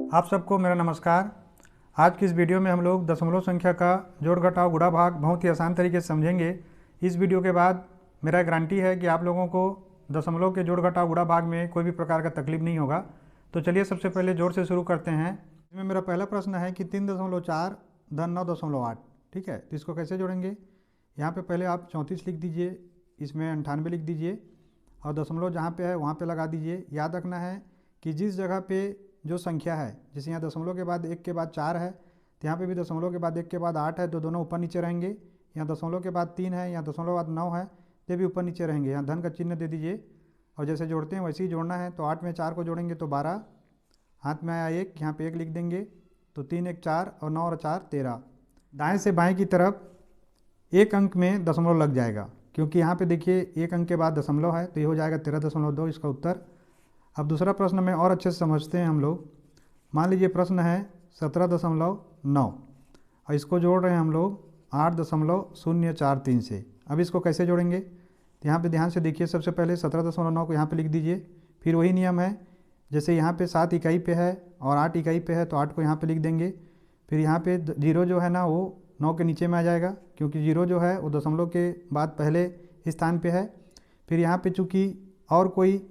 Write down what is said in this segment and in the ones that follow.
आप सबको मेरा नमस्कार। आज की इस वीडियो में हम लोग दशमलव संख्या का जोड़ घटाव गुणा भाग बहुत ही आसान तरीके से समझेंगे। इस वीडियो के बाद मेरा गारंटी है कि आप लोगों को दशमलव के जोड़ घटाव गुणा भाग में कोई भी प्रकार का तकलीफ नहीं होगा। तो चलिए सबसे पहले जोड़ से शुरू करते हैं। इसमें मेरा पहला प्रश्न है कि 3.4 धन 9.8, ठीक है। तो इसको कैसे जोड़ेंगे? यहाँ पे पहले आप 34 लिख दीजिए, इसमें 98 लिख दीजिए और दशमलव जहाँ पे है वहाँ पे लगा दीजिए। याद रखना है कि जिस जगह पे जो संख्या है, जैसे यहाँ दशमलव के बाद 1 के बाद 4 है, तो यहाँ पे भी दशमलव के बाद 1 के बाद 8 है, तो दोनों ऊपर नीचे रहेंगे। यहाँ दशमलव के बाद 3 है, यहाँ दशमलव के बाद 9 है, तो भी ऊपर नीचे रहेंगे। यहाँ धन का चिन्ह दे दीजिए और जैसे जोड़ते हैं वैसे ही जोड़ना है। तो 8 में 4 को जोड़ेंगे तो 12, हाथ में आया 1, यहाँ पे 1 लिख देंगे, तो 3 1 4 और 9 और 4 13। दाएँ से बाएँ की तरफ एक अंक में दशमलव लग जाएगा, क्योंकि यहाँ पे देखिए एक अंक के बाद दशमलव है, तो ये हो जाएगा 13.2 इसका उत्तर। अब दूसरा प्रश्न में और अच्छे से समझते हैं हम लोग। मान लीजिए प्रश्न है 17.9 और इसको जोड़ रहे हैं हम लोग 8.043 से। अब इसको कैसे जोड़ेंगे? तो यहाँ पे ध्यान से देखिए, सबसे पहले 17.9 को यहाँ पे लिख दीजिए। फिर वही नियम है, जैसे यहाँ पे 7 इकाई पे है और 8 इकाई पे है, तो 8 को यहाँ पे लिख देंगे। फिर यहाँ पे 0 जो है ना वो 9 के नीचे में आ जाएगा, क्योंकि 0 जो है वो दशमलव के बाद पहले स्थान पे है। फिर यहाँ पे चूँकि और कोई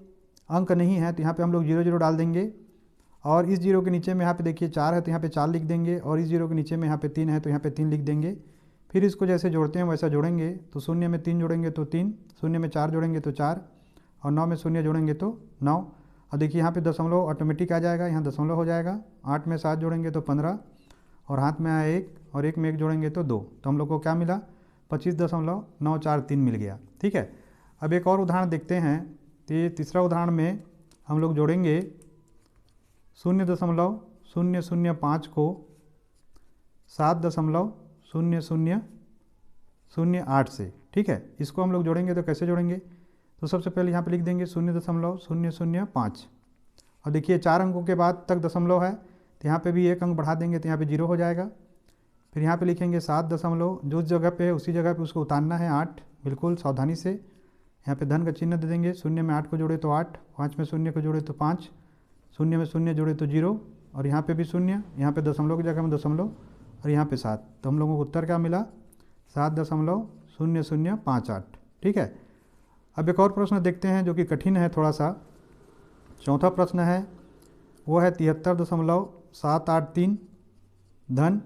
अंक नहीं है, तो यहाँ पे हम लोग 0 0 डाल देंगे और इस 0 के नीचे में यहाँ पे देखिए 4 है, तो यहाँ पे 4 लिख देंगे और इस 0 के नीचे में यहाँ पे 3 है, तो यहाँ पे 3 लिख देंगे। फिर इसको जैसे जोड़ते हैं वैसा जोड़ेंगे। तो 0 में 3 जोड़ेंगे तो 3, 0 में 4 जोड़ेंगे तो 4 और 9 में 0 जोड़ेंगे तो 9। और देखिए यहाँ पे दशमलव ऑटोमेटिक आ जाएगा, यहाँ दशमलव हो जाएगा। 8 में 7 जोड़ेंगे तो 15 और हाथ में आया 1 और 1 में 1 जोड़ेंगे तो 2। तो हम लोग को क्या मिला? 25.943 मिल गया, ठीक है। अब एक और उदाहरण देखते हैं। तो ये तीसरा उदाहरण में हम लोग जोड़ेंगे 0.005 को 7.0008 से, ठीक है। इसको हम लोग जोड़ेंगे तो कैसे जोड़ेंगे? तो सबसे पहले यहाँ पे लिख देंगे 0.005 और देखिए 4 अंकों के बाद तक दशमलव है, तो यहाँ पे भी एक अंक बढ़ा देंगे तो यहाँ पे 0 हो जाएगा। फिर यहाँ पे लिखेंगे 7 दशमलव, जो जगह पे है उसी जगह पे उसको उतारना है 8, बिल्कुल सावधानी से। यहाँ पे धन का चिन्ह दे देंगे। 0 में 8 को जोड़े तो 8, 5 में 0 को जोड़े तो 5, 0 में 0 जोड़े तो 0 और यहाँ पे भी 0, यहाँ पे दशमलव की जगह में दशमलव और यहाँ पे 7। तो हम लोगों को उत्तर क्या मिला? 7.0058, ठीक है। अब एक और प्रश्न देखते हैं जो कि कठिन है थोड़ा सा। चौथा प्रश्न है वो है 73.783 धन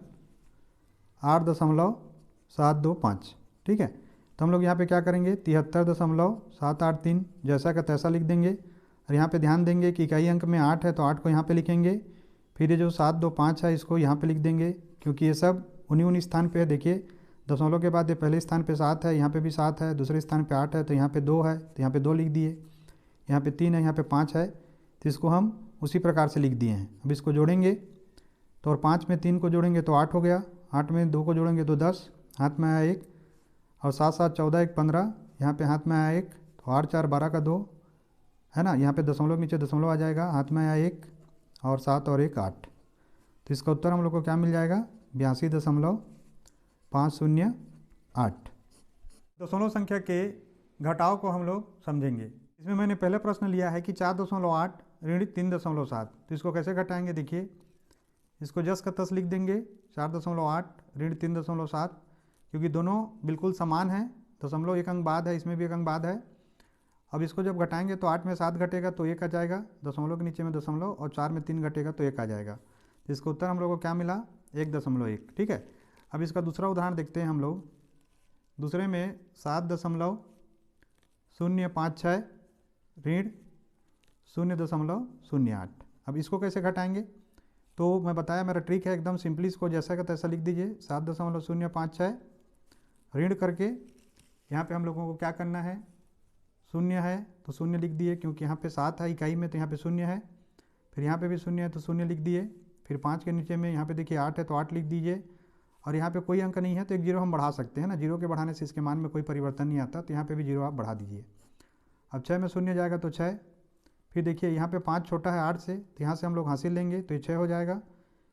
8.725, ठीक है। तो हम लोग यहाँ पे क्या करेंगे? 73.783 जैसा का तैसा लिख देंगे और यहाँ पे ध्यान देंगे कि इकाई अंक में 8 है, तो 8 को यहाँ पे लिखेंगे। फिर ये जो 725 है इसको यहाँ पे लिख देंगे, क्योंकि ये सब उन्हीं स्थान पे है। देखिए दशमलव के बाद ये पहले स्थान पे 7 है, यहाँ पे भी 7 है, दूसरे स्थान पे 8 है, तो यहाँ पे 2 है, तो यहाँ पे 2 लिख दिए। यहाँ पे 3 है, यहाँ पे 5 है, तो इसको हम उसी प्रकार से लिख दिए हैं। अब इसको जोड़ेंगे तो और 5 में 3 को जोड़ेंगे तो 8 हो गया, 8 में 2 को जोड़ेंगे तो 10, हाथ में आया 1 और 7 7 14 1 15, यहाँ पे हाथ में आया 1, तो 8 4 12 का 2 है ना। यहाँ पे दशमलव के नीचे दशमलव आ जाएगा, हाथ में आया 1 और 7 और 1 8। तो इसका उत्तर हम लोग को क्या मिल जाएगा? 82.508। दशमलव संख्या के घटाव को हम लोग समझेंगे। इसमें मैंने पहले प्रश्न लिया है कि 4.8 ऋण 3.7। तो इसको कैसे घटाएंगे? देखिए इसको जस का तस लिख देंगे, 4.8 ऋण 3.7, क्योंकि दोनों बिल्कुल समान हैं। दशमलव एक अंक बाद है, इसमें भी एक अंक बाद है। अब इसको जब घटाएंगे तो 8 में 7 घटेगा तो 1 आ जाएगा, दशमलव के नीचे में दशमलव, और 4 में 3 घटेगा तो 1 आ जाएगा। तो इसका उत्तर हम लोग को क्या मिला? 1.1, ठीक है। अब इसका दूसरा उदाहरण देखते हैं हम लोग। दूसरे में 7.056 ऋण 0.08। अब इसको कैसे घटाएंगे? तो मैं बताया मेरा ट्रिक है, एकदम सिंपली इसको जैसा का तैसा लिख दीजिए। 7.056 ऋण करके यहाँ पे हम लोगों को क्या करना है? 0 है तो 0 लिख दिए, क्योंकि यहाँ पे 7 है इकाई में, तो यहाँ पे 0 है। फिर यहाँ पे भी 0 है तो 0 लिख दिए। फिर 5 के नीचे में यहाँ पे देखिए 8 है तो 8 लिख दीजिए और यहाँ पे कोई अंक नहीं है तो एक 0 हम बढ़ा सकते हैं ना। 0 के बढ़ाने से इसके मान में कोई परिवर्तन नहीं आता, तो यहाँ पे भी 0 आप बढ़ा दीजिए। अब 6 में 0 जाएगा तो 6। फिर देखिए यहाँ पे 5 छोटा है 8 से, तो यहाँ से हम लोग हासिल लेंगे तो ये 6 हो जाएगा।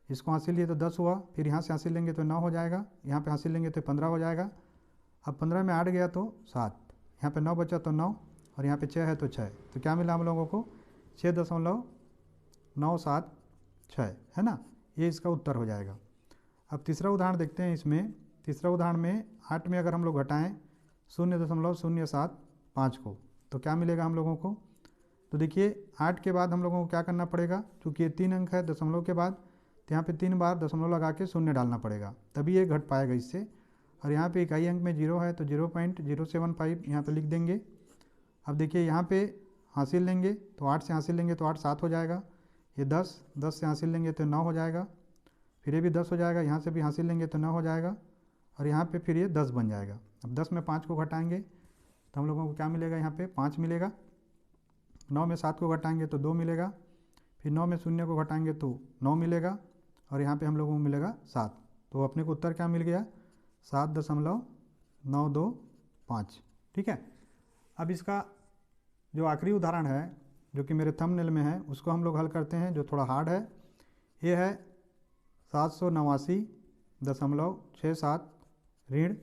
इसको हासिल लिए तो 10 हुआ, फिर यहाँ से हासिल लेंगे तो 9 हो जाएगा, यहाँ पे हासिल लेंगे तो 15 हो जाएगा। अब 15 में 8 गया तो 7, यहाँ पे 9 बचा तो 9 और यहाँ पे 6 है तो 6। तो क्या मिला हम लोगों को? 6.97 6 है ना, ये इसका उत्तर हो जाएगा। अब तीसरा उदाहरण देखते हैं। इसमें तीसरा उदाहरण में 8 में अगर हम लोग घटाएँ 0.075 को तो क्या मिलेगा हम लोगों को। तो देखिए 8 के बाद हम लोगों को क्या करना पड़ेगा, क्योंकि ये 3 अंक है दशमलव के बाद, तो यहाँ पे 3 बार दशमलव लगा के शून्य डालना पड़ेगा, तभी ये घट पाएगा इससे। और यहाँ पे इकाई अंक में 0 है तो 0.075 यहाँ पे लिख देंगे। अब देखिए यहाँ पे हासिल लेंगे तो 8 से हासिल लेंगे तो 8 7 हो जाएगा, ये 10 से हासिल लेंगे तो 9 हो जाएगा, फिर ये भी 10 हो जाएगा, यहाँ से भी हासिल लेंगे तो 9 हो जाएगा, और यहाँ पे फिर ये 10 बन जाएगा। अब 10 में 5 को घटाएंगे तो हम लोगों को क्या मिलेगा, यहाँ पे 5 मिलेगा। 9 में 7 को घटाएंगे तो 2 मिलेगा, फिर 9 में 0 को घटाएंगे तो 9 मिलेगा, और यहाँ पे हम लोगों को मिलेगा 7। तो अपने को उत्तर क्या मिल गया, 7.925। ठीक है। अब इसका जो आखिरी उदाहरण है जो कि मेरे थंबनेल में है उसको हम लोग हल करते हैं, जो थोड़ा हार्ड है। ये है 789.67 ऋण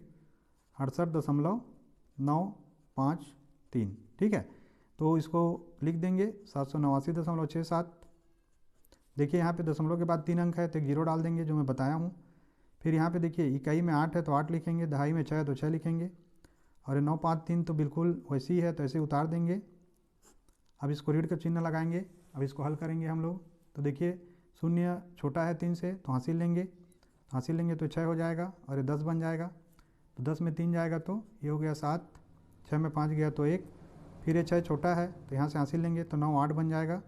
68.953। ठीक है, तो इसको लिख देंगे 789.67। देखिए यहाँ पे दशमलव के बाद 3 अंक है तो एक 0 डाल देंगे जो मैं बताया हूँ। फिर यहाँ पे देखिए इकाई में 8 है तो 8 लिखेंगे, दहाई में 6 है तो 6 लिखेंगे, और 953 तो बिल्कुल वैसी ही है तो ऐसे उतार देंगे। अब इसको ऋण का चिन्ह लगाएंगे। अब इसको हल करेंगे हम लोग। तो देखिए 0 छोटा है 3 से तो हासिल लेंगे, तो 6 हो जाएगा, और ये 10 बन जाएगा। तो 10 में 3 जाएगा तो ये हो गया 7, 6 में 5 गया तो 1, फिर ये 6 छोटा है तो यहाँ से हासिल लेंगे तो 9 8 बन जाएगा,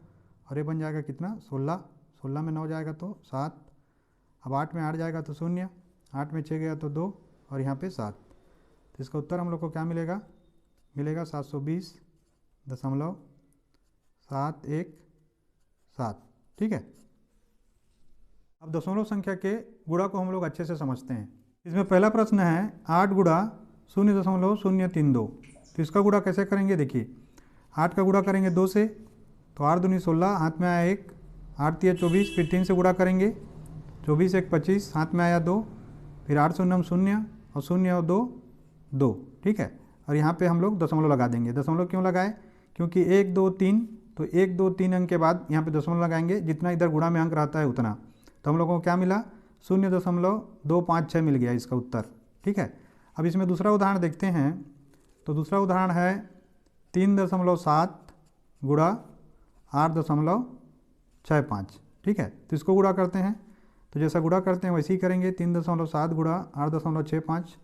और ये बन जाएगा कितना 16, 16 में 9 जाएगा तो 7। अब 8 में 8 जाएगा तो 0, 8 में 6 गया तो 2, और यहाँ पे 7। तो इसका उत्तर हम लोग को क्या मिलेगा, 720.717। ठीक है। अब दशमलव संख्या के गुणा को हम लोग अच्छे से समझते हैं। इसमें पहला प्रश्न है 8 गुणा 0.032। तो इसका गुणा कैसे करेंगे, देखिए 8 का गुणा करेंगे 2 से तो 8 दूनी 16, हाथ में आया 1, 8 3 24, फिर 3 से गुणा करेंगे 24 1 25, हाथ में आया 2, फिर 8 0 0 और 0 और 2 2। ठीक है, और यहाँ पे हम लोग दशमलव लगा देंगे। दशमलव क्यों लगाए, क्योंकि 1 2 3, तो 1 2 3 अंक के बाद यहाँ पे दशमलव लगाएंगे, जितना इधर गुणा में अंक रहता है उतना। तो हम लोगों को क्या मिला, 0.256 मिल गया इसका उत्तर। ठीक है। अब इसमें दूसरा उदाहरण देखते हैं। तो दूसरा उदाहरण है 3.7 गुणा 8.65। ठीक है, तो इसको गुणा करते हैं। तो जैसा गुणा करते हैं वैसे ही करेंगे, 3.7 गुणा 8.65।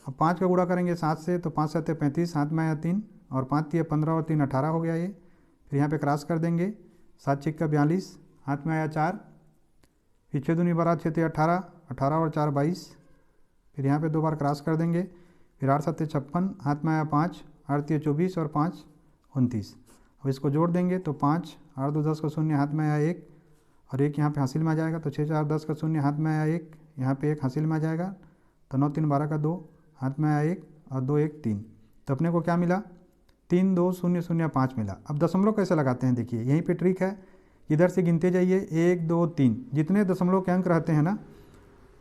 अब 5 का गुणा करेंगे 7 से तो 5 7 35, हाथ में आया 3, और 5 3 15 और 3 18 हो गया ये। फिर यहाँ पे क्रॉस कर देंगे, 7 6 42, हाथ में आया 4, फिर 6 दूनी 12 6 3 18, 18 और 4 22। फिर यहाँ पे 2 बार क्रॉस कर देंगे, फिर 8 7 56, हाथ में आया 5, 8 3 24 और 5 29। अब इसको जोड़ देंगे तो 5 8 2 10 का 0, हाथ में आया 1, और 1 यहाँ पे हासिल में आ जाएगा, तो 6 4 10 का 0, हाथ में आया 1, यहाँ पे 1 हासिल में आ जाएगा, तो 9 3 12 का 2, हाथ में आया 1, और 2 1 3। तो अपने को क्या मिला, 3 2 0 0 5 मिला। अब दशमलव कैसे लगाते हैं, देखिए यहीं पे ट्रिक है, इधर से गिनते जाइए 1 2 3, जितने दशमलव के अंक रहते हैं ना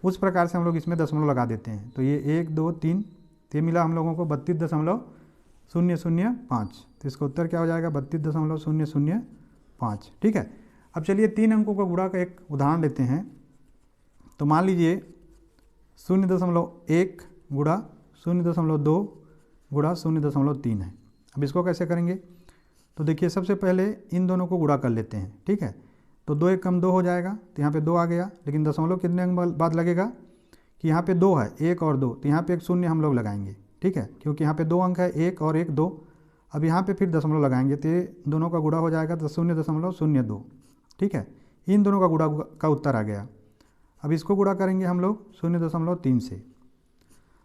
उस प्रकार से हम लोग इसमें दशमलव लगा देते हैं। तो ये 1 2 3, ये मिला हम लोगों को 32.005। तो इसका उत्तर क्या हो जाएगा, 32.005। ठीक है। अब चलिए 3 अंकों का गुणा का एक उदाहरण लेते हैं। तो मान लीजिए 0.1 गुणा 0.2 गुणा 0.3 है। अब इसको कैसे करेंगे, तो देखिए सबसे पहले इन दोनों को गुणा कर लेते हैं। ठीक है, तो 2 1 कम 2 हो जाएगा, तो यहाँ पे 2 आ गया, लेकिन दशमलव कितने अंक बाद लगेगा कि यहाँ पे 2 है, 1 और 2, तो यहाँ पे एक 0 हम लोग लगाएंगे। ठीक है, क्योंकि यहाँ पे 2 अंक है, 1 और 1 2। अब यहाँ पे फिर दशमलव लगाएंगे तो ये दोनों का गुणा हो जाएगा तो 0.02। ठीक है, इन दोनों का गुणा का उत्तर आ गया। अब इसको गुणा करेंगे हम लोग 0.3 से।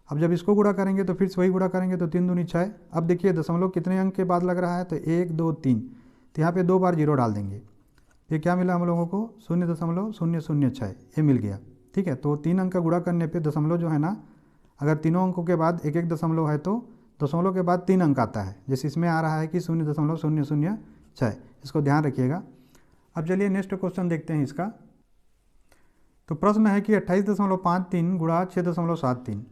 अब जब इसको गुणा करेंगे तो फिर से वही गुणा करेंगे, तो 3 दूनी 6। अब देखिए दशमलव कितने अंक के बाद लग रहा है, तो 1 2 3, तो यहाँ पे 2 बार 0 डाल देंगे। ये क्या मिला हम लोगों को, 0.006 ये मिल गया। ठीक है, तो 3 अंक का गुणा करने पे दशमलव जो है ना, अगर तीनों अंकों के बाद एक एक दशमलव है तो दशमलव के बाद 3 अंक आता है, जैसे इसमें आ रहा है कि 0.006। इसको ध्यान रखिएगा। अब चलिए नेक्स्ट क्वेश्चन देखते हैं इसका। तो प्रश्न है कि 28.53 गुणा 6.73।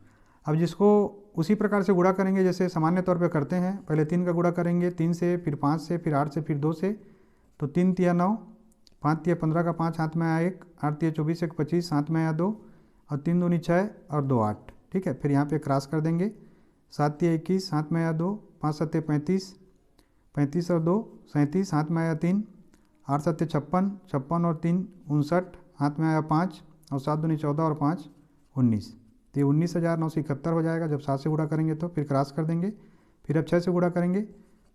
अब जिसको उसी प्रकार से गुणा करेंगे जैसे सामान्य तौर पे करते हैं। पहले 3 का गुणा करेंगे 3 से, फिर 5 से, फिर 8 से, फिर 2 से। तो 3 3 9, 5 तिया 15 का 5 हाथ में आया 1, 8 तिया 24 1 25 हाथ में आया 2, और 3 दूनी 6 और 2 8। ठीक है, फिर यहाँ पे क्रॉस कर देंगे। 7 तिया 21 हाथ में आया 2, 5 7 35, 35 और 2 37 हाथ में आया 3, 8 7 56, 56 और 3 59 हाथ में आया 5, और 7 दूनी 14 और 5 19। तो ये 19,971 हो जाएगा जब 7 से गुणा करेंगे तो। फिर क्रॉस कर देंगे। फिर अब 6 से गुणा करेंगे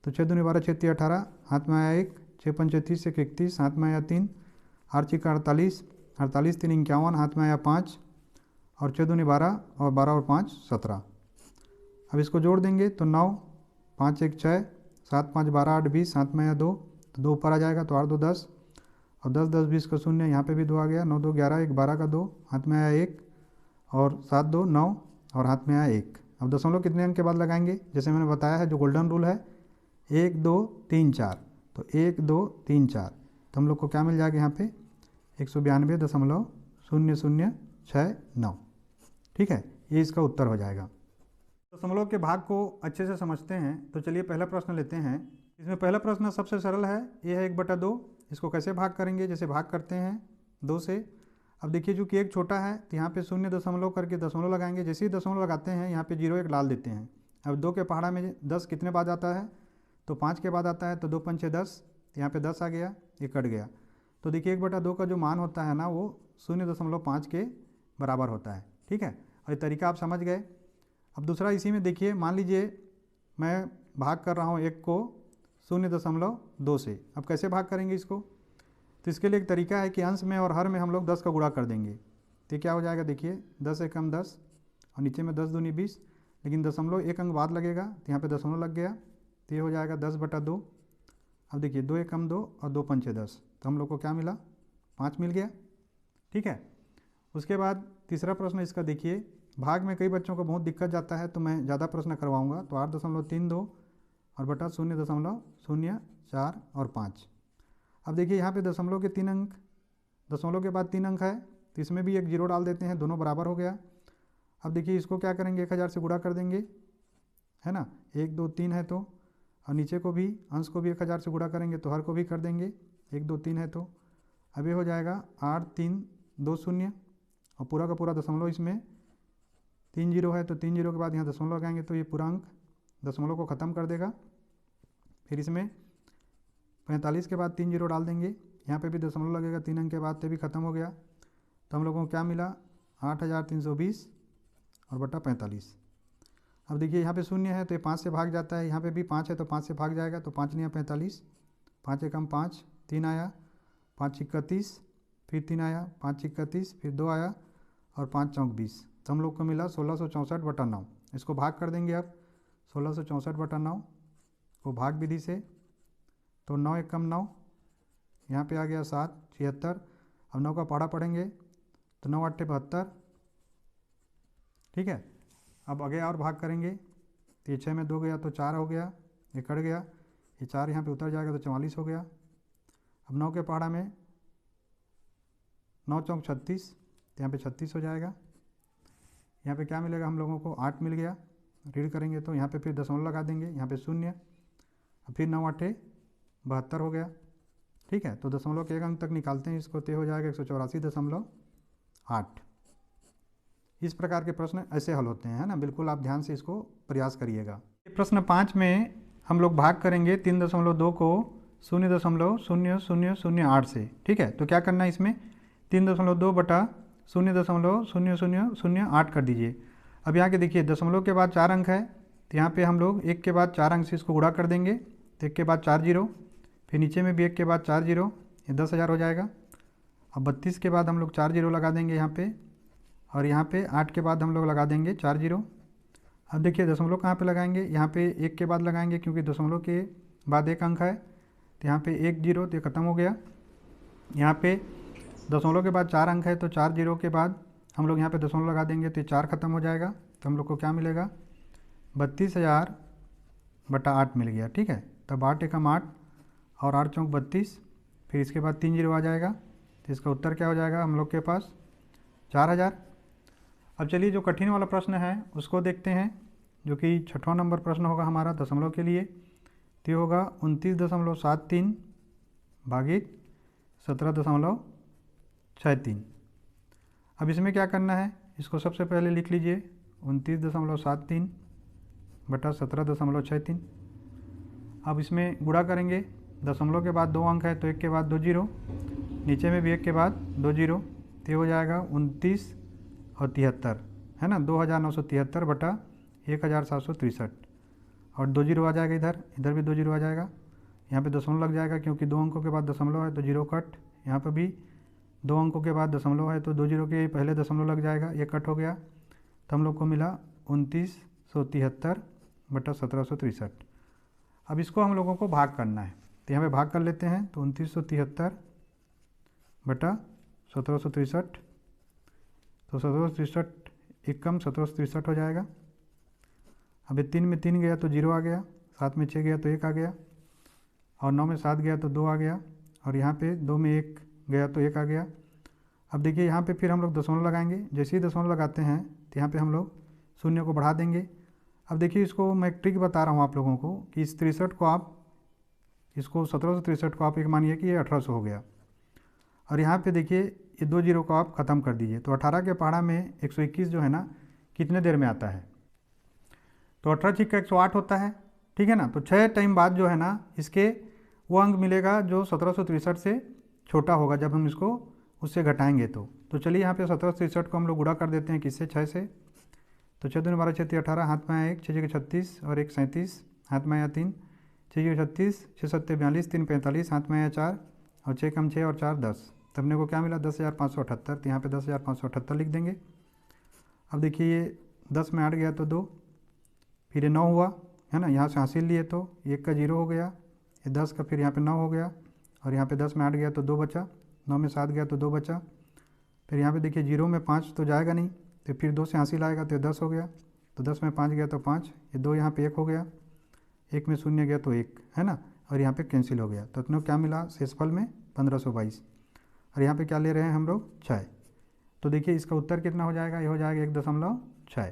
तो 6 दूनी 12 6 तिया 18 हाथ में आया 1, 6 5 30 1 31 हाथ में आया 3, 8 6 48, 48 3 51 हाथ में आया 5, और 6 दूनी 12 और 12 और 5 17। अब इसको जोड़ देंगे तो 9 5 1 6 7 5 12 8 20 हाथ में आया 2, तो 2 ऊपर आ जाएगा तो 8 2 10, और 10 10 20 का 0 यहाँ पे भी 2 आ गया। 9 2 11 1 12 का 2 हाथ में आया 1, और 7 2 9 और हाथ में आया 1। अब दशमलव कितने अंक के बाद लगाएंगे? जैसे मैंने बताया है जो गोल्डन रूल है 1 2 3 4, तो 1 2 3 4, तो हम लोग को क्या मिल जाएगा यहाँ पे 192.0069। ठीक है, ये इसका उत्तर हो जाएगा। दशमलव के भाग को अच्छे से समझते हैं तो चलिए पहला प्रश्न लेते हैं। इसमें पहला प्रश्न सबसे सरल है, ये है 1/2। इसको कैसे भाग करेंगे? जैसे भाग करते हैं 2 से। अब देखिए चूँकि 1 छोटा है तो यहाँ पे 0 करके दशमलव लगाएंगे। जैसे ही दशमलव लगाते हैं यहाँ पे 0 1 डाल देते हैं। अब 2 के पहाड़ा में 10 कितने बाद आता है? तो 5 के बाद आता है, तो 2 5 6 10, यहाँ पे 10 आ गया, ये कट गया। तो देखिए 1/2 का जो मान होता है ना वो 0.5 के बराबर होता है। ठीक है, और ये तरीका आप समझ गए। अब दूसरा इसी में देखिए, मान लीजिए मैं भाग कर रहा हूँ 1 को 0.2 से। अब कैसे भाग करेंगे इसको? तो इसके लिए एक तरीका है कि अंश में और हर में हम लोग 10 का गुणा कर देंगे। तो क्या हो जाएगा? देखिए 10 एकम 10, और नीचे में 10 दूनी 20, लेकिन दशमलव 1 अंक बाद लगेगा तो यहाँ पे दशमलव लग गया, तो ये हो जाएगा 10/2। अब देखिए 2 एकम 2 और 2 पंचे 10, तो हम लोग को क्या मिला? 5 मिल गया। ठीक है, उसके बाद तीसरा प्रश्न इसका देखिए, भाग में कई बच्चों को बहुत दिक्कत जाता है तो मैं ज़्यादा प्रश्न करवाऊँगा। तो 8.32 और बटा 0.04 और 5। अब देखिए यहाँ पे दशमलव के 3 अंक, दशमलव के बाद 3 अंक है तो इसमें भी एक 0 डाल देते हैं, दोनों बराबर हो गया। अब देखिए इसको क्या करेंगे? 1000 से गुणा कर देंगे, है ना। 1 2 3 है तो, और नीचे को भी अंश को भी 1000 से गुणा करेंगे तो हर को भी कर देंगे। 1 2 3 है तो अब ये हो जाएगा 8 3 2 0, और पूरा का पूरा दशमलव इसमें 3 0 है तो 3 0 के बाद यहाँ दशमलव लगाएंगे तो ये पूरा अंक दशमलव को ख़त्म कर देगा। फिर इसमें 45 के बाद 3 0 डाल देंगे, यहाँ पे भी दशमलव लगेगा 3 अंक के बाद, तो भी ख़त्म हो गया। तो हम लोगों को क्या मिला? 8320 और बटा 45। अब देखिए यहाँ पे 0 है तो ये 5 से भाग जाता है, यहाँ पे भी 5 है तो 5 से भाग जाएगा, तो 5 नहीं 45, 5 एकम 5, 3 आया, 5 31, फिर 3 आया, 5 31, फिर 2 आया, और 5 चौक 20, तो हम लोग को मिला 1664/9। इसको भाग कर देंगे अब 1664/9 को भाग विधि से, तो 9 एकम 9, यहाँ पे आ गया 7 76। अब 9 का पहाड़ा पढ़ेंगे तो 9 8 72। ठीक है, अब आगे और भाग करेंगे तो ये 6 में 2 गया तो 4 हो गया, ये कट गया, ये 4 यहाँ पे उतर जाएगा तो 44 हो गया। अब 9 के पहाड़ा में 9 चौक 36, तो यहाँ पे 36 हो जाएगा। यहाँ पे क्या मिलेगा? हम लोगों को 8 मिल गया। रीड करेंगे तो यहाँ पे फिर दशमलव लगा देंगे, यहाँ पे 0, फिर 9 8 72 हो गया। ठीक है, तो दशमलव के 1 अंक तक निकालते हैं इसको, तो हो जाएगा 184.8। इस प्रकार के प्रश्न ऐसे हल होते हैं, है ना। बिल्कुल आप ध्यान से इसको प्रयास करिएगा। प्रश्न 5 में हम लोग भाग करेंगे 3.2 को 0.0008 से। ठीक है, तो क्या करना है इसमें? 3.2 बटा 0.0008 कर दीजिए। अब यहाँ के देखिए दशमलव के बाद 4 अंक है तो यहाँ पे हम लोग 1 के बाद 4 अंक से इसको गुणा कर देंगे, तो 1 के बाद 4 0, फिर नीचे में भी 1 के बाद 4 0, ये 10,000 हो जाएगा। अब 32 के बाद हम लोग 4 0 लगा देंगे यहाँ पे, और यहाँ पे 8 के बाद हम लोग लगा देंगे 4 0। अब देखिए दशमलव कहाँ पे लगाएंगे? यहाँ पे 1 के बाद लगाएंगे, क्योंकि दशमलव के बाद 1 अंक है, तो यहाँ पे 1 0, तो ख़त्म हो गया। यहाँ पे दशमलव के बाद 4 अंक है तो 4 0 के बाद हम लोग यहाँ पे दशमलव लगा देंगे तो 4 ख़त्म हो जाएगा। तो हम लोग को क्या मिलेगा? 32,000/8 मिल गया। ठीक है, तब 8 एकम 8 और 8 चौक 32, फिर इसके बाद 3 0 आ जाएगा, तो इसका उत्तर क्या हो जाएगा हम लोग के पास? 4000। अब चलिए जो कठिन वाला प्रश्न है उसको देखते हैं, जो कि 6वां नंबर प्रश्न होगा हमारा दशमलव के लिए। तो होगा 29.73 भागित 17.63। अब इसमें क्या करना है, इसको सबसे पहले लिख लीजिए 29.73 बटा 17.63। अब इसमें गुणा करेंगे, दशमलव के बाद 2 अंक है तो एक के बाद 2 जीरो, नीचे में भी एक के बाद 2 जीरो, तो ये हो जाएगा 29 और 73, है ना, 2973 बटा 1763। और 2 जीरो आ जाएगा, इधर भी 2 जीरो आ जाएगा, यहाँ पे दशमलव लग जाएगा क्योंकि 2 अंकों के बाद दशमलव है तो जीरो कट, यहाँ पर भी 2 अंकों के बाद दशमलव है तो 2 जीरो के पहले दशमलव लग जाएगा, ये कट हो गया, तो हम लोग को मिला 2973 बटा 1763। अब इसको हम लोगों को भाग करना है, तो यहाँ पे भाग कर लेते हैं, तो 2973 बटा 1763, तो 1763 एक कम 1763 हो जाएगा। अब 3 में 3 गया तो 0 आ गया, 7 में 6 गया तो 1 आ गया, और 9 में 7 गया तो 2 आ गया, और यहाँ पे 2 में 1 गया तो 1 आ गया। अब देखिए यहाँ पे फिर हम लोग दशमलव लगाएंगे, जैसे ही दशमलव लगाते हैं तो यहाँ पे हम लोग शून्य को बढ़ा देंगे। अब देखिए इसको मैं एक ट्रिक बता रहा हूँ आप लोगों को कि इस 63 को आप, इसको 1763 को आप एक मानिए कि ये 1800 हो गया, और यहाँ पे देखिए ये 2 जीरो को आप ख़त्म कर दीजिए, तो 18 के पहाड़ा में 121 जो है ना कितने देर में आता है, तो 18 छिक्का 108 होता है, ठीक है ना। तो 6 टाइम बाद जो है ना इसके वो अंक मिलेगा जो 1763 से छोटा होगा, जब हम इसको उससे घटाएंगे तो चलिए यहाँ पे 1763 को हम लोग गुणा कर देते हैं किससे, 6 से, तो 6 दूनी 12 6 18, हाथ में आया 1, 6 जगह 36 और 1 37, हाथ में आया 3, 6 जगह 36, 6 7 42, 3 45, हाथ में आया 4, और 6 कम 6 और 4 10, तब अपने को क्या मिला 10,578, तो यहाँ पे 10,578 लिख देंगे। अब देखिए ये 10 में 8 गया तो 2, फिर ये 9 हुआ, है ना, यहाँ से हासिल लिए तो 1 का 0 हो गया, ये 10 का फिर यहाँ पे 9 हो गया, और यहाँ पे 10 में 8 गया तो 2 बचा, 9 में 7 गया तो 2 बचा, फिर यहाँ पे देखिए 0 में 5 तो जाएगा नहीं, तो फिर 2 से हासिल आएगा तो 10 हो गया, तो 10 में 5 गया तो 5, ये 2 यहाँ पे 1 हो गया, 1 में 0 गया तो 1, है ना, और यहाँ पे कैंसिल हो गया, तो अपने को क्या मिला शेषफल में 1522, और यहाँ पे क्या ले रहे हैं हम लोग 6। तो देखिए इसका उत्तर कितना हो जाएगा, ये हो जाएगा 1.6।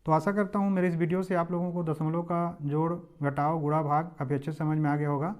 तो आशा करता हूँ मेरे इस वीडियो से आप लोगों को दशमलव का जोड़ घटाव गुणा भाग काफ़ी अच्छे समझ में आ गया होगा।